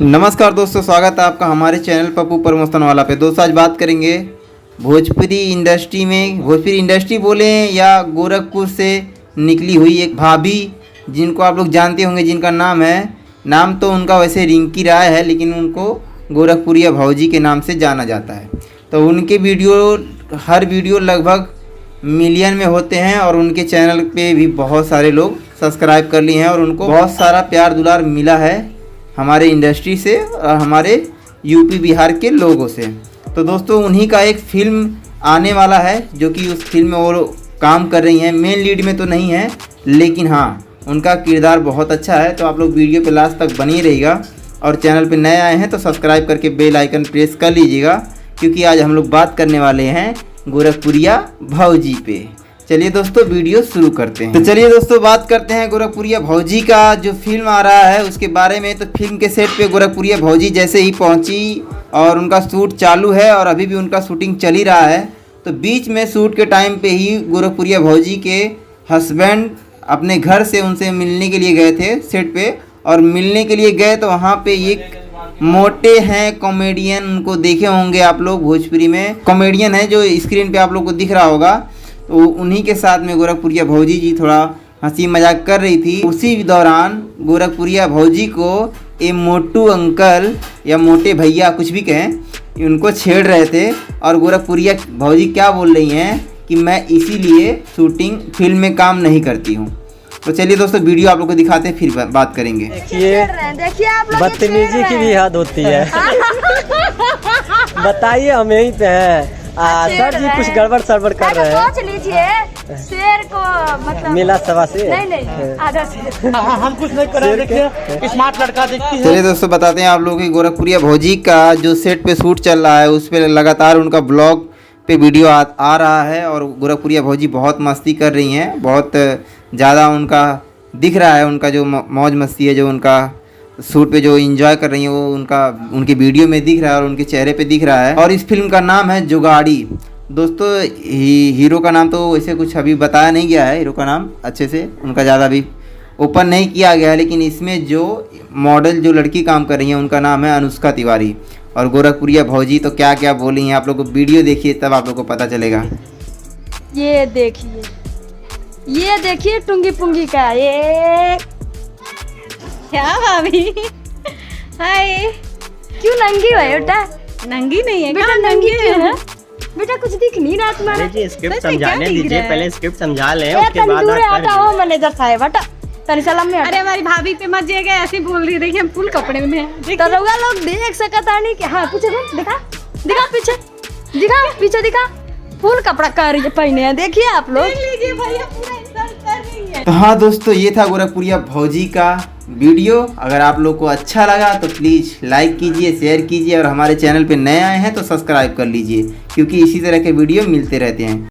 नमस्कार दोस्तों, स्वागत है आपका हमारे चैनल पप्पू प्रमोशन वाला पे। दोस्तों आज बात करेंगे भोजपुरी इंडस्ट्री में, भोजपुरी इंडस्ट्री बोले या गोरखपुर से निकली हुई एक भाभी जिनको आप लोग जानते होंगे, जिनका नाम तो उनका वैसे रिंकी राय है, लेकिन उनको गोरखपुरिया भौजी के नाम से जाना जाता है। तो उनके हर वीडियो लगभग मिलियन में होते हैं और उनके चैनल पे भी बहुत सारे लोग सब्सक्राइब कर लिए हैं और उनको बहुत सारा प्यार दुलार मिला है हमारे इंडस्ट्री से और हमारे यूपी बिहार के लोगों से। तो दोस्तों उन्हीं का एक फिल्म आने वाला है, जो कि उस फिल्म में वो काम कर रही हैं। मेन लीड में तो नहीं है, लेकिन हाँ उनका किरदार बहुत अच्छा है। तो आप लोग वीडियो पे लास्ट तक बनी रहिएगा और चैनल पे नए आए हैं तो सब्सक्राइब करके बेल आइकन प्रेस कर लीजिएगा, क्योंकि आज हम लोग बात करने वाले हैं गोरखपुरिया भौजी पे। चलिए दोस्तों वीडियो शुरू करते हैं। तो चलिए दोस्तों बात करते हैं गोरखपुरिया भौजी का जो फिल्म आ रहा है उसके बारे में। तो फिल्म के सेट पे गोरखपुरिया भौजी जैसे ही पहुंची और उनका शूट चालू है और अभी भी उनका शूटिंग चल ही रहा है। तो बीच में शूट के टाइम पे ही गोरखपुरिया भौजी के हस्बैंड अपने घर से उनसे मिलने के लिए गए थे सेट पे, और मिलने के लिए गए तो वहाँ पे एक मोटे हैं कॉमेडियन, उनको देखे होंगे आप लोग, भोजपुरी में कॉमेडियन है जो स्क्रीन पे आप लोग को दिख रहा होगा। तो उन्हीं के साथ में गोरखपुरिया भौजी जी थोड़ा हंसी मजाक कर रही थी। उसी दौरान गोरखपुरिया भौजी को ये मोटू अंकल या मोटे भैया कुछ भी कहें, उनको छेड़ रहे थे। और गोरखपुरिया भौजी क्या बोल रही हैं कि मैं इसीलिए शूटिंग फिल्म में काम नहीं करती हूँ। तो चलिए दोस्तों वीडियो आप लोग को दिखाते हैं, फिर बात करेंगे। देखिए बदतमीजी की भी हद होती है। बताइए हम यहीं पे हैं। सर जी कुछ गड़बड़ सड़बड़ कर रहे हैं। सोच लीजिए शेर को मतलब मिला सवा से नहीं आधा से। हम कुछ नहीं कर रहे, देखिए स्मार्ट लड़का देखती है। चलिए दोस्तों बताते हैं आप लोगों की गोरखपुरिया भौजी का जो सेट पे शूट चल रहा है उस पर लगातार उनका ब्लॉग पे वीडियो आ रहा है और गोरखपुरिया भौजी बहुत मस्ती कर रही हैं। बहुत ज़्यादा उनका दिख रहा है, उनका जो मौज मस्ती है, जो उनका शूट पे जो एंजॉय कर रही हैं वो उनके वीडियो में दिख रहा है और उनके चेहरे पे दिख रहा है। और इस फिल्म का नाम है जुगाड़ी। दोस्तों हीरो का नाम तो वैसे कुछ अभी बताया नहीं गया है, हीरो का नाम अच्छे से उनका ज़्यादा अभी ओपन नहीं किया गया है, लेकिन इसमें जो मॉडल जो लड़की काम कर रही है उनका नाम है अनुष्का तिवारी। और गोरखपुरिया भौजी तो क्या क्या बोली हैं, आप लोग को वीडियो देखिए तब आप लोग को पता चलेगा। ये देखिए टुंगी पुंगी का ये क्या भाभी? हाय। क्यों नंगी है बेटा? नंगी नहीं है, बेटा नंगी क्यों है? बेटा कुछ दिख नहीं रहा तुम्हारा। जी स्क्रिप्ट समझाने दीजिए, पहले स्क्रिप्ट समझा लें, ए उसके बाद तंदूरे आप आता हो मैनेजर साहब हटा तनी सलाम में। अरे हमारी भाभी पे मत जाइएगा, ऐसे बोल रही देखिए हम फुल कपड़े में हैं। तो रउआ लोग देख सकता नहीं कि हाँ पीछे दिखा पीछे दिखा फुल कपड़ा कर रही है पहने हैं, देखिए आप लोग। लीजिए भैया पूरा इंसल्ट कर रही है। तो हाँ दोस्तों ये था गोरखपुरिया भौजी का वीडियो। अगर आप लोग को अच्छा लगा तो प्लीज़ लाइक कीजिए, शेयर कीजिए और हमारे चैनल पे नए आए हैं तो सब्सक्राइब कर लीजिए, क्योंकि इसी तरह के वीडियो मिलते रहते हैं।